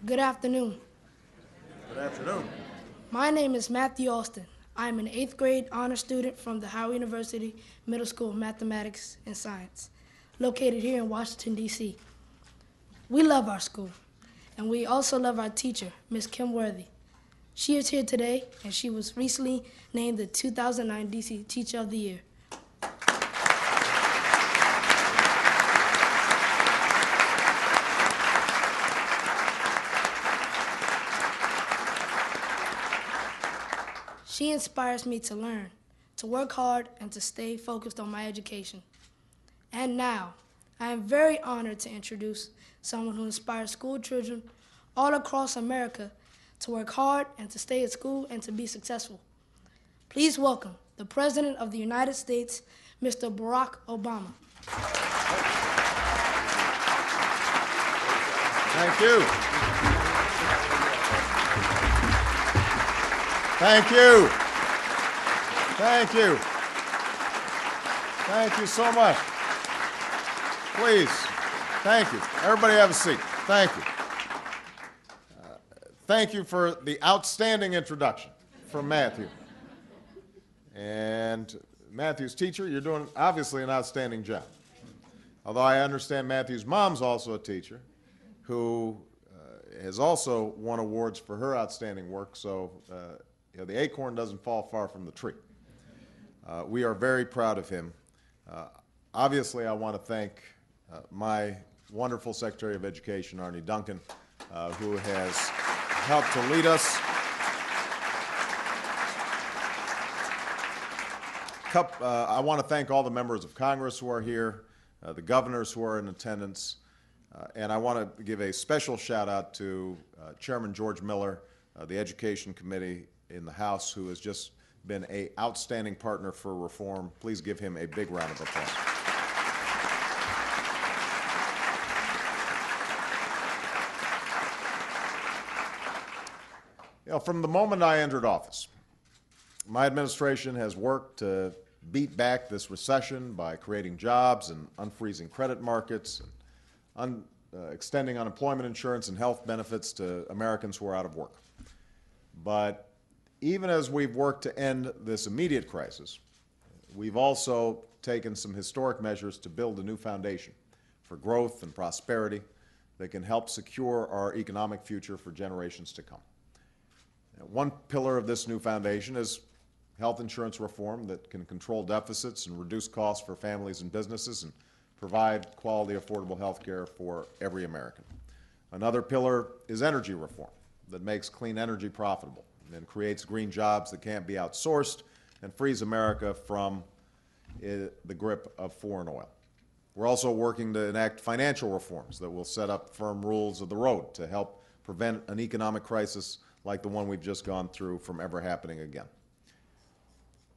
Good afternoon. Good afternoon. My name is Matthew Austin. I am an 8th grade honor student from the Howard University Middle School of Mathematics and Science, located here in Washington, D.C. We love our school, and we also love our teacher, Ms. Kim Worthy. She is here today, and she was recently named the 2009 D.C. Teacher of the Year. She inspires me to learn, to work hard, and to stay focused on my education. And now, I am very honored to introduce someone who inspires school children all across America to work hard and to stay at school and to be successful. Please welcome the President of the United States, Mr. Barack Obama. Thank you. Thank you. Thank you. Thank you so much. Please. Thank you. Everybody have a seat. Thank you. Thank you for the outstanding introduction from Matthew. And Matthew's teacher, you're doing obviously an outstanding job. Although I understand Matthew's mom's also a teacher who has also won awards for her outstanding work, so the acorn doesn't fall far from the tree. We are very proud of him. Obviously, I want to thank my wonderful Secretary of Education, Arne Duncan, who has helped to lead us. I want to thank all the members of Congress who are here, the governors who are in attendance, and I want to give a special shout out to Chairman George Miller, the Education Committee in the House, who has just been an outstanding partner for reform. Please give him a big round of applause. From the moment I entered office, my administration has worked to beat back this recession by creating jobs and unfreezing credit markets, and extending unemployment insurance and health benefits to Americans who are out of work. But even as we've worked to end this immediate crisis, we've also taken some historic measures to build a new foundation for growth and prosperity that can help secure our economic future for generations to come. One pillar of this new foundation is health insurance reform that can control deficits and reduce costs for families and businesses and provide quality, affordable health care for every American. Another pillar is energy reform that makes clean energy profitable and creates green jobs that can't be outsourced and frees America from the grip of foreign oil. We're also working to enact financial reforms that will set up firm rules of the road to help prevent an economic crisis like the one we've just gone through from ever happening again.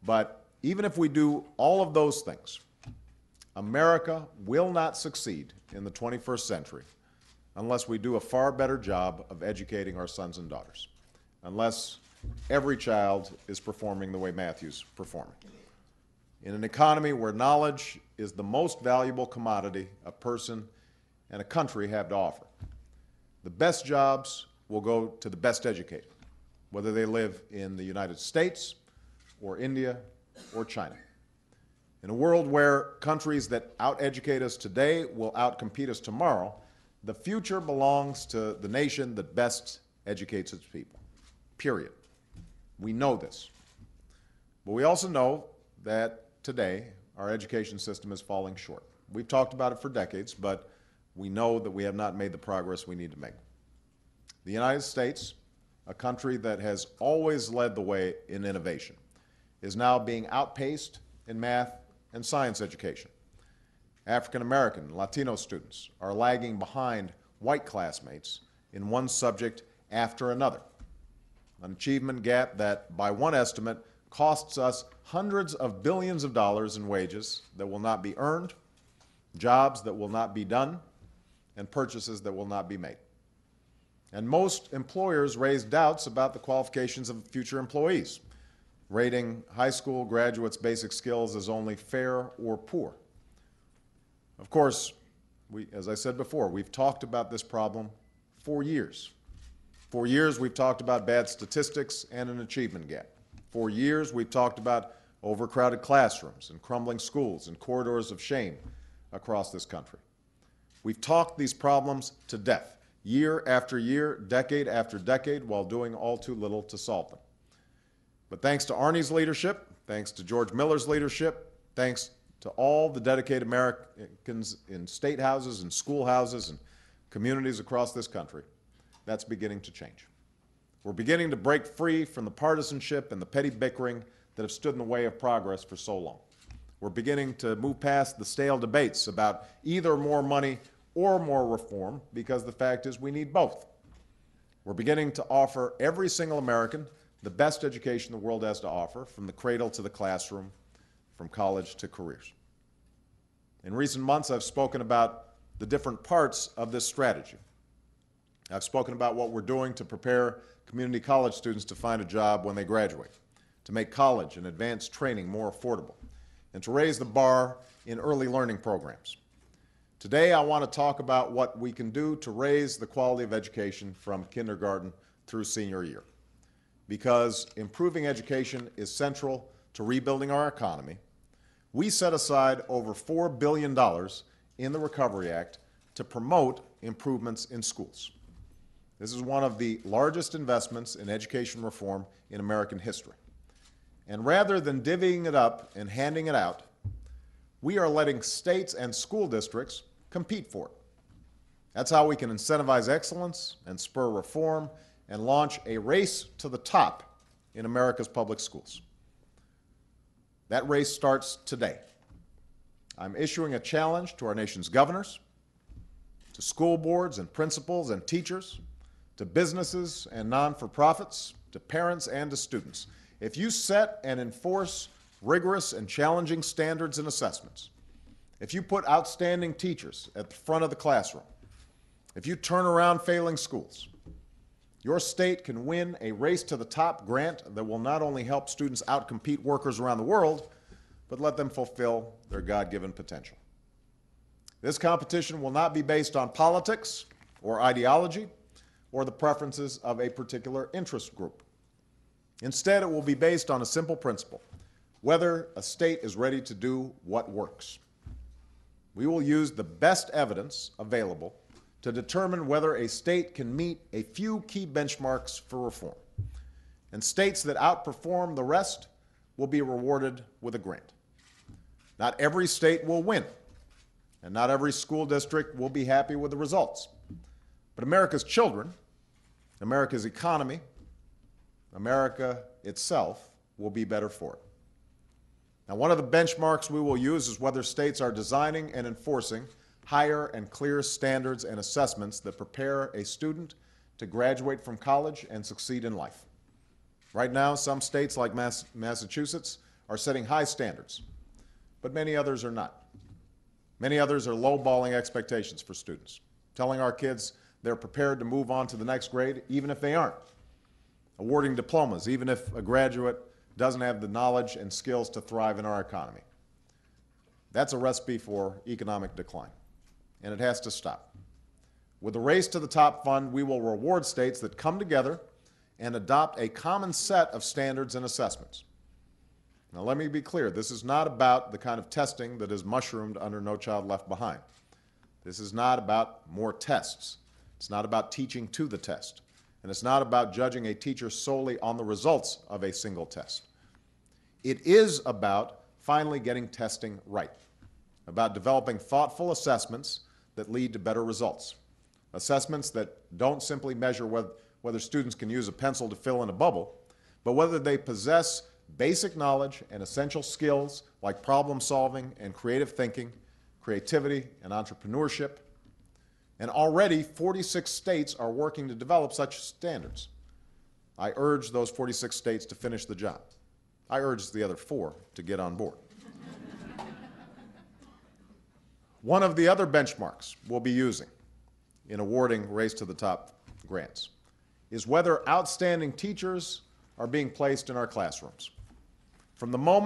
But even if we do all of those things, America will not succeed in the 21st century unless we do a far better job of educating our sons and daughters, unless every child is performing the way Matthew's performing. In an economy where knowledge is the most valuable commodity a person and a country have to offer, the best jobs will go to the best educated, whether they live in the United States or India or China. In a world where countries that out-educate us today will outcompete us tomorrow, the future belongs to the nation that best educates its people, period. We know this. But we also know that today our education system is falling short. We've talked about it for decades, but we know that we have not made the progress we need to make. The United States, a country that has always led the way in innovation, is now being outpaced in math and science education. African American and Latino students are lagging behind white classmates in one subject after another, an achievement gap that, by one estimate, costs us hundreds of billions of dollars in wages that will not be earned, jobs that will not be done, and purchases that will not be made. And most employers raise doubts about the qualifications of future employees, rating high school graduates' basic skills as only fair or poor. Of course, as I said before, we've talked about this problem for years. For years, we've talked about bad statistics and an achievement gap. For years, we've talked about overcrowded classrooms and crumbling schools and corridors of shame across this country. We've talked these problems to death, year after year, decade after decade, while doing all too little to solve them. But thanks to Arnie's leadership, thanks to George Miller's leadership, thanks to all the dedicated Americans in state houses and schoolhouses and communities across this country, that's beginning to change. We're beginning to break free from the partisanship and the petty bickering that have stood in the way of progress for so long. We're beginning to move past the stale debates about either more money or more reform, because the fact is we need both. We're beginning to offer every single American the best education the world has to offer, from the cradle to the classroom, from college to careers. In recent months, I've spoken about the different parts of this strategy. I've spoken about what we're doing to prepare community college students to find a job when they graduate, to make college and advanced training more affordable, and to raise the bar in early learning programs. Today, I want to talk about what we can do to raise the quality of education from kindergarten through senior year. Because improving education is central to rebuilding our economy, we set aside over $4 billion in the Recovery Act to promote improvements in schools. This is one of the largest investments in education reform in American history. And rather than divvying it up and handing it out, we are letting states and school districts compete for it. That's how we can incentivize excellence and spur reform and launch a race to the top in America's public schools. That race starts today. I'm issuing a challenge to our nation's governors, to school boards and principals and teachers, to businesses and non-for-profits, to parents and to students. If you set and enforce rigorous and challenging standards and assessments, if you put outstanding teachers at the front of the classroom, if you turn around failing schools, your state can win a race to the top grant that will not only help students outcompete workers around the world, but let them fulfill their God-given potential. This competition will not be based on politics or ideology or the preferences of a particular interest group. Instead, it will be based on a simple principle: whether a state is ready to do what works. We will use the best evidence available to determine whether a state can meet a few key benchmarks for reform. And states that outperform the rest will be rewarded with a grant. Not every state will win, and not every school district will be happy with the results. But America's children, America's economy, America itself will be better for it. Now, one of the benchmarks we will use is whether states are designing and enforcing higher and clearer standards and assessments that prepare a student to graduate from college and succeed in life. Right now, some states like Massachusetts are setting high standards, but many others are not. Many others are lowballing expectations for students, telling our kids they're prepared to move on to the next grade even if they aren't, awarding diplomas even if a graduate doesn't have the knowledge and skills to thrive in our economy. That's a recipe for economic decline, and it has to stop. With the Race to the Top Fund, we will reward states that come together and adopt a common set of standards and assessments. Now, let me be clear. This is not about the kind of testing that is mushroomed under No Child Left Behind. This is not about more tests. It's not about teaching to the test. And it's not about judging a teacher solely on the results of a single test. It is about finally getting testing right, about developing thoughtful assessments that lead to better results, assessments that don't simply measure whether students can use a pencil to fill in a bubble, but whether they possess basic knowledge and essential skills like problem solving and creative thinking, creativity and entrepreneurship. And already 46 states are working to develop such standards. I urge those 46 states to finish the job. I urge the other 4 to get on board. One of the other benchmarks we'll be using in awarding Race to the Top grants is whether outstanding teachers are being placed in our classrooms. From the moment